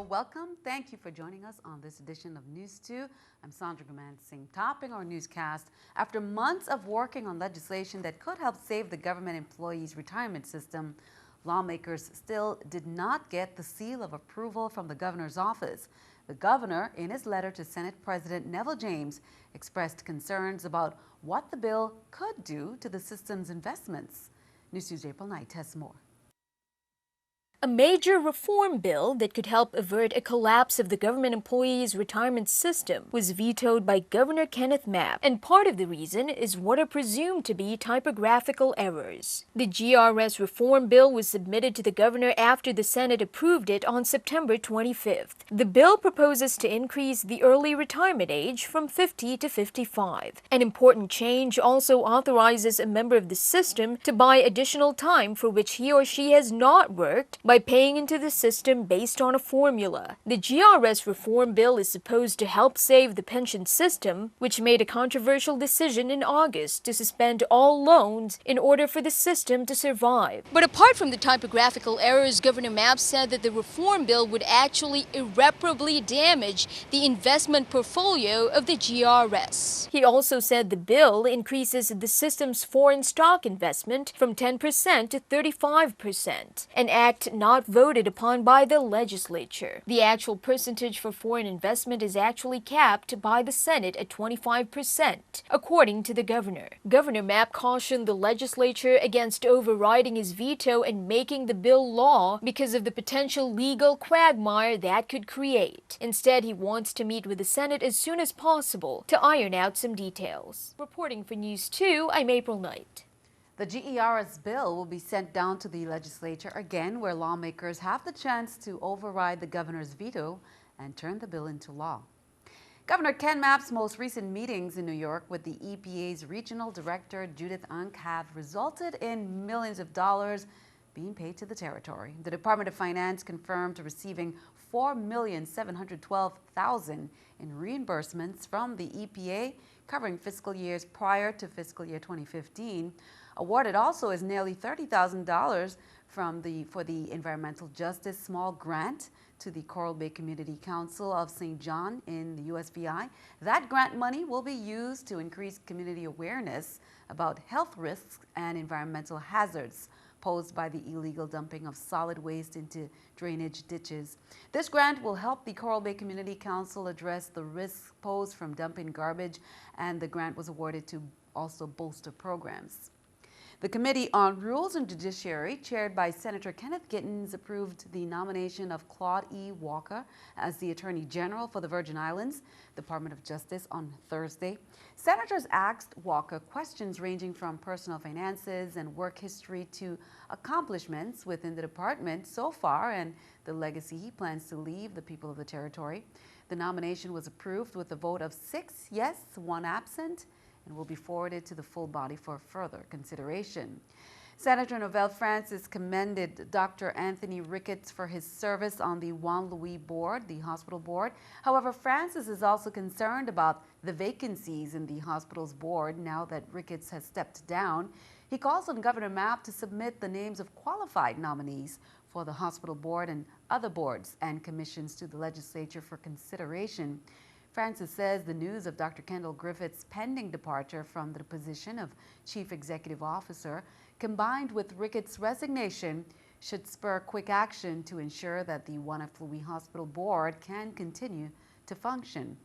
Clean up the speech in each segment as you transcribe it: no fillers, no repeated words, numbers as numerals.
welcome. Thank you for joining us on this edition of News 2. I'm Sandra Gaman Singh, topping our newscast. After months of working on legislation that could help save the government employees' retirement system, lawmakers still did not get the seal of approval from the governor's office. The governor, in his letter to Senate President Neville James, expressed concerns about what the bill could do to the system's investments. News 2's April Knight has more. A major reform bill that could help avert a collapse of the government employees' retirement system was vetoed by Governor Kenneth Mapp, and part of the reason is what are presumed to be typographical errors. The GRS reform bill was submitted to the governor after the Senate approved it on September 25th. The bill proposes to increase the early retirement age from 50 to 55. An important change also authorizes a member of the system to buy additional time for which he or she has not worked by paying into the system based on a formula. The GRS reform bill is supposed to help save the pension system, which made a controversial decision in August to suspend all loans in order for the system to survive. But apart from the typographical errors, Governor Mapp said that the reform bill would actually irreparably damage the investment portfolio of the GRS. He also said the bill increases the system's foreign stock investment from 10% to 35%, an act not voted upon by the legislature. The actual percentage for foreign investment is actually capped by the Senate at 25%, according to the governor. Governor Mapp cautioned the legislature against overriding his veto and making the bill law because of the potential legal quagmire that could create. Instead, he wants to meet with the Senate as soon as possible to iron out some details. Reporting for News 2, I'm April Knight. The GERS bill will be sent down to the legislature again, where lawmakers have the chance to override the governor's veto and turn the bill into law. Governor Ken Mapp's most recent meetings in New York with the EPA's regional director, Judith Unk, have resulted in millions of dollars being paid to the territory. The Department of Finance confirmed receiving $4,712,000 in reimbursements from the EPA, covering fiscal years prior to fiscal year 2015. Awarded also is nearly $30,000 for the Environmental Justice Small Grant to the Coral Bay Community Council of St. John in the USVI. That grant money will be used to increase community awareness about health risks and environmental hazards posed by the illegal dumping of solid waste into drainage ditches. This grant will help the Coral Bay Community Council address the risks posed from dumping garbage, and the grant was awarded to also bolster programs. The Committee on Rules and Judiciary, chaired by Senator Kenneth Gittens, approved the nomination of Claude E. Walker as the Attorney General for the Virgin Islands Department of Justice on Thursday. Senators asked Walker questions ranging from personal finances and work history to accomplishments within the department so far and the legacy he plans to leave the people of the territory. The nomination was approved with a vote of 6 yes, 1 absent, and will be forwarded to the full body for further consideration. Senator Novelle Francis commended Dr. Anthony Ricketts for his service on the Juan Louis Board, the hospital board. However, Francis is also concerned about the vacancies in the hospital's board now that Ricketts has stepped down. He calls on Governor Mapp to submit the names of qualified nominees for the hospital board and other boards and commissions to the legislature for consideration. Francis says the news of Dr. Kendall Griffith's pending departure from the position of Chief Executive Officer, combined with Ricketts' resignation, should spur quick action to ensure that the Juan F. Louis Hospital Board can continue to function.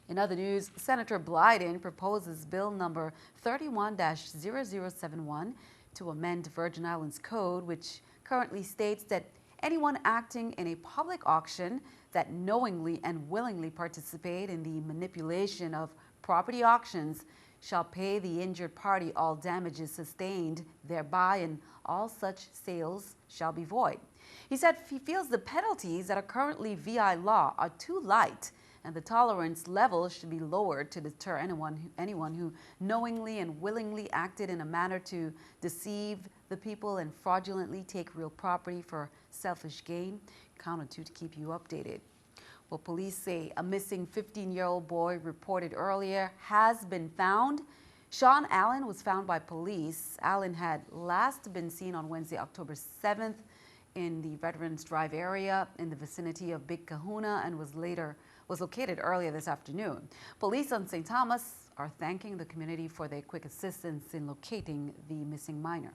In other news, Senator Blyden proposes Bill number 31-0071 to amend Virgin Islands Code, which currently states that anyone acting in a public auction that knowingly and willingly participate in the manipulation of property auctions shall pay the injured party all damages sustained thereby, and all such sales shall be void. He said he feels the penalties that are currently VI law are too light, and the tolerance level should be lowered to deter anyone who knowingly and willingly acted in a manner to deceive the people and fraudulently take real property for selfish gain. Count on 2 to keep you updated. Well, police say a missing 15-year-old boy reported earlier has been found. Sean Allen was found by police. Allen had last been seen on Wednesday, October 7th in the Veterans Drive area in the vicinity of Big Kahuna and was located earlier this afternoon. Police on St. Thomas are thanking the community for their quick assistance in locating the missing minor.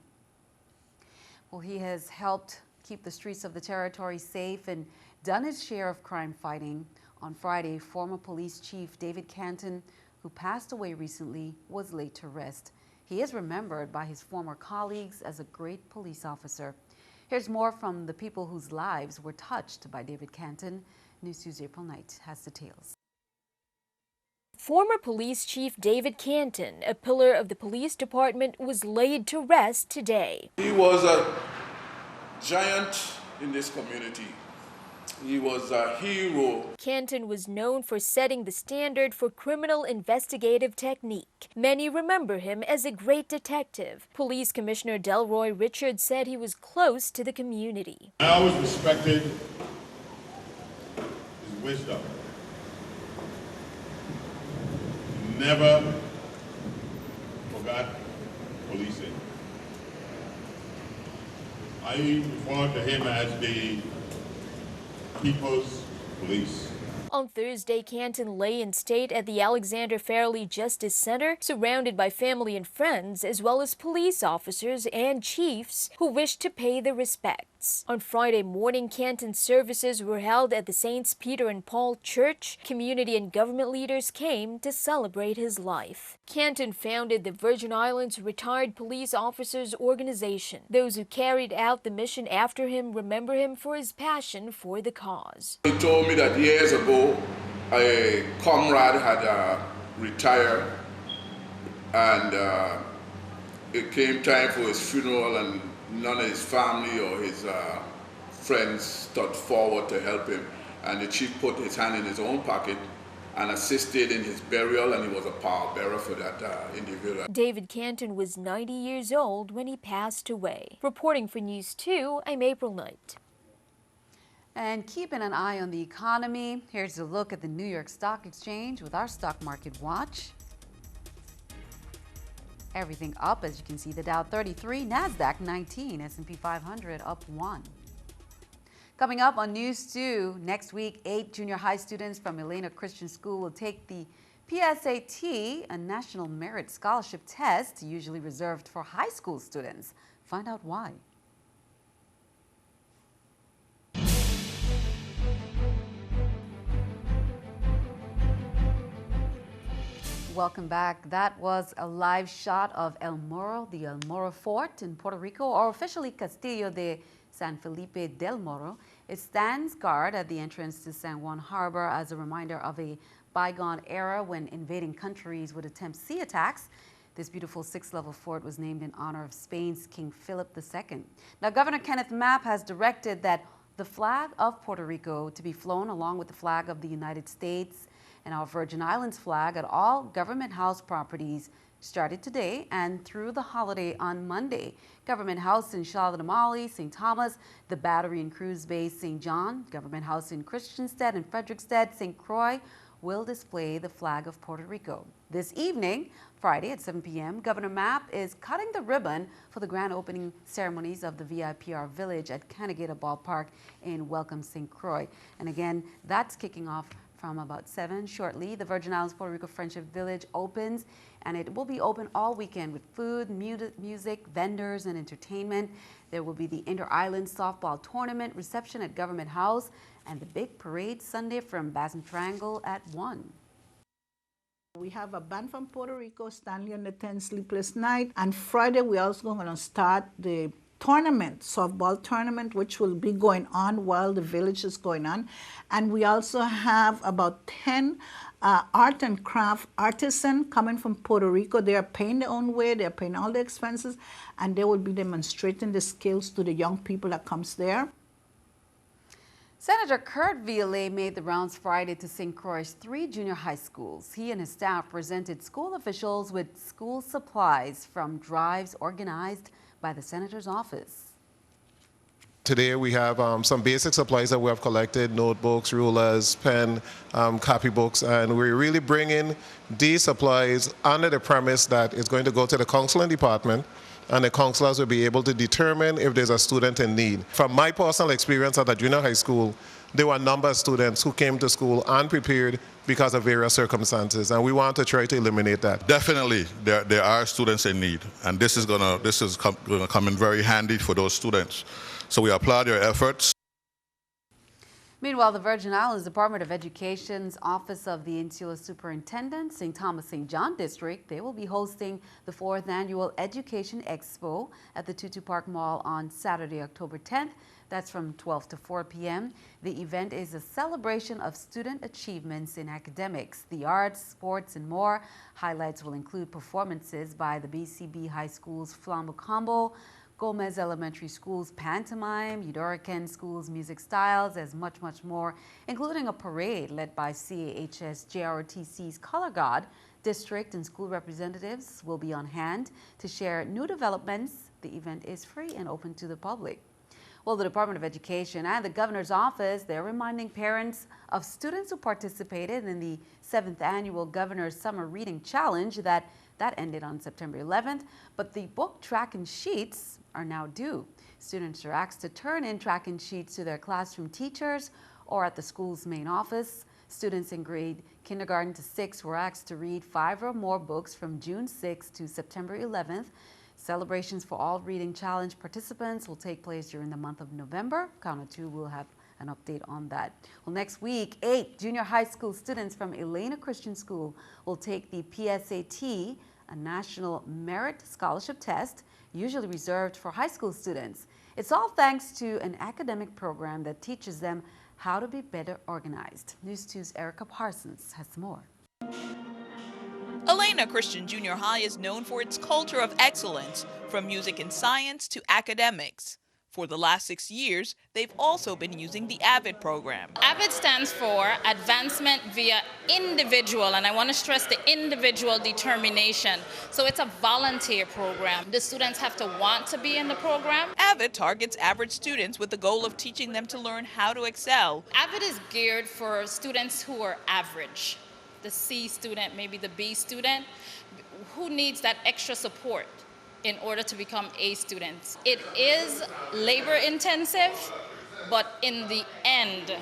Well, he has helped keep the streets of the territory safe and done his share of crime fighting. On Friday, former police chief David Canton, who passed away recently, was laid to rest. He is remembered by his former colleagues as a great police officer. Here's more from the people whose lives were touched by David Canton. NEWS2's April Knight has details. Former police chief David Canton, a pillar of the police department, was laid to rest today. He was a giant in this community. He was a hero. Canton was known for setting the standard for criminal investigative technique. Many remember him as a great detective. Police Commissioner Delroy Richards said he was close to the community. I always respected his wisdom. Never forgot policing. I refer to him as the people's police. On Thursday, Canton lay in state at the Alexander Farley Justice Center, surrounded by family and friends, as well as police officers and chiefs who wished to pay their respects. On Friday morning, Canton's services were held at the Saints Peter and Paul Church. Community and government leaders came to celebrate his life. Canton founded the Virgin Islands Retired Police Officers Organization. Those who carried out the mission after him remember him for his passion for the cause. He told me that years ago, a comrade had retired, and it came time for his funeral, and none of his family or his friends stood forward to help him. And the chief put his hand in his own pocket and assisted in his burial, and he was a pallbearer for that individual. David Canton was 90 years old when he passed away. Reporting for NEWS2, I'm April Knight. And keeping an eye on the economy, here's a look at the New York Stock Exchange with our Stock Market Watch. Everything up, as you can see, the Dow 33, NASDAQ 19, S&P 500 up 1. Coming up on NEWS2, next week, 8 junior high students from Elena Christian School will take the PSAT, a National Merit Scholarship test usually reserved for high school students. Find out why. Welcome back. That was a live shot of El Morro, the El Morro Fort in Puerto Rico, or officially Castillo de San Felipe del Morro. It stands guard at the entrance to San Juan Harbor as a reminder of a bygone era when invading countries would attempt sea attacks. This beautiful 6-level fort was named in honor of Spain's King Philip II. Now, Governor Kenneth Mapp has directed that the flag of Puerto Rico to be flown along with the flag of the United States and our Virgin Islands flag at all government house properties started today and through the holiday on Monday. Government House in Charlotte-Amalie, St. Thomas, the Battery and Cruise Base St. John, Government House in Christiansted and Frederickstead, St. Croix will display the flag of Puerto Rico. This evening, Friday at 7 p.m., Governor Mapp is cutting the ribbon for the grand opening ceremonies of the VIPR Village at Canagata Ballpark in Welcome St. Croix. And again, that's kicking off from about 7 shortly. The Virgin Islands Puerto Rico Friendship Village opens, and it will be open all weekend with food, music, vendors, and entertainment. There will be the Inter-Island Softball Tournament reception at Government House and the big parade Sunday from Basin Triangle at 1. We have a band from Puerto Rico, Stanley and the 10 Sleepless Night. And Friday, we're also going to start the tournament, softball tournament, which will be going on while the village is going on. And we also have about 10 art and craft artisans coming from Puerto Rico. They are paying their own way, they're paying all the expenses, and they will be demonstrating the skills to the young people that comes there. Senator Kurt Violet made the rounds Friday to St. Croix's 3 junior high schools. He and his staff presented school officials with school supplies from drives organized by the senator's office. Today we have some basic supplies that we have collected: notebooks, rulers, pen, copybooks, and we're really bringing these supplies under the premise that it's going to go to the counseling department and the counselors will be able to determine if there's a student in need. From my personal experience at the junior high school, there were a number of students who came to school unprepared because of various circumstances, and we want to try to eliminate that. Definitely, there are students in need, and this is gonna come in very handy for those students. So we applaud your efforts. Meanwhile, the Virgin Islands Department of Education's Office of the Insular Superintendent, St. Thomas St. John District, they will be hosting the 4th Annual Education Expo at the Tutu Park Mall on Saturday, October 10th. That's from 12 to 4 p.m. The event is a celebration of student achievements in academics, the arts, sports, and more. Highlights will include performances by the BCB High School's Flambeau Combo, Gomez Elementary School's Pantomime, Eudorican School's Music Styles, as much more, including a parade led by CAHS JROTC's Color Guard. District and school representatives will be on hand to share new developments. The event is free and open to the public. Well, the Department of Education and the Governor's Office, they're reminding parents of students who participated in the 7th Annual Governor's Summer Reading Challenge that ended on September 11th, but the book track and sheets are now due. Students are asked to turn in track and sheets to their classroom teachers or at the school's main office. Students in grade kindergarten to 6 were asked to read 5 or more books from June 6th to September 11th. Celebrations for all Reading Challenge participants will take place during the month of November. Count of 2 will have an update on that. Well, next week, 8 junior high school students from Elena Christian School will take the PSAT, a National Merit Scholarship Test, usually reserved for high school students. It's all thanks to an academic program that teaches them how to be better organized. News 2's Erica Parsons has more. Elena Christian Junior High is known for its culture of excellence, from music and science to academics. For the last 6 years, they've also been using the AVID program. AVID stands for Advancement via Individual, and I want to stress the individual determination. So it's a volunteer program. The students have to want to be in the program. AVID targets average students with the goal of teaching them to learn how to excel. AVID is geared for students who are average. The C student, maybe the B student, who needs that extra support in order to become A students. It is labor intensive, but in the end,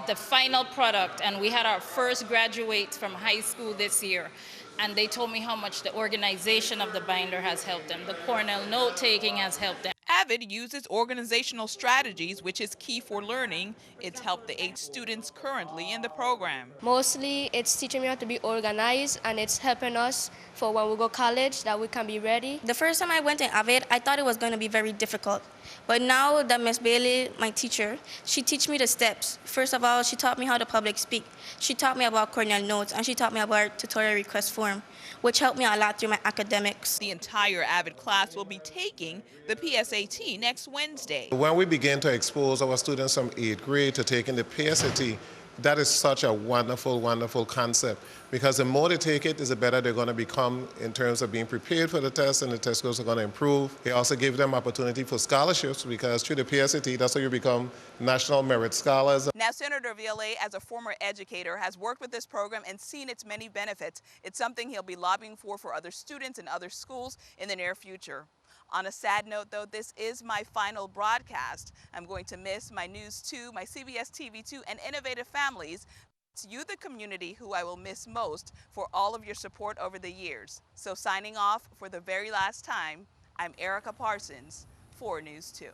the final product, and we had our first graduates from high school this year, and they told me how much the organization of the binder has helped them. The Cornell note-taking has helped them. AVID uses organizational strategies, which is key for learning. It's helped the 8 students currently in the program. Mostly, it's teaching me how to be organized, and it's helping us for when we go to college, that we can be ready. The first time I went in AVID, I thought it was going to be very difficult. But now that Miss Bailey, my teacher, she teach me the steps. First of all, she taught me how to public speak. She taught me about Cornell notes, and she taught me about tutorial request form, which helped me a lot through my academics. The entire AVID class will be taking the PSAT next Wednesday. When we begin to expose our students from 8th grade to taking the PSAT, that is such a wonderful, wonderful concept, because the more they take it, the better they're going to become in terms of being prepared for the test, and the test scores are going to improve. They also give them opportunity for scholarships, because through the PSAT, that's how you become National Merit Scholars. Now, Senator Vialet, as a former educator, has worked with this program and seen its many benefits. It's something he'll be lobbying for other students and other schools in the near future. On a sad note, though, this is my final broadcast. I'm going to miss my News 2, my CBS TV 2, and Innovative Families. It's you, the community, who I will miss most for all of your support over the years. So signing off for the very last time, I'm Erica Parsons for News 2.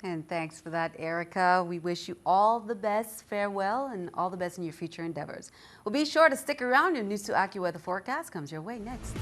And thanks for that, Erica. We wish you all the best, farewell, and all the best in your future endeavors. Well, be sure to stick around. Your News 2 AccuWeather forecast comes your way next.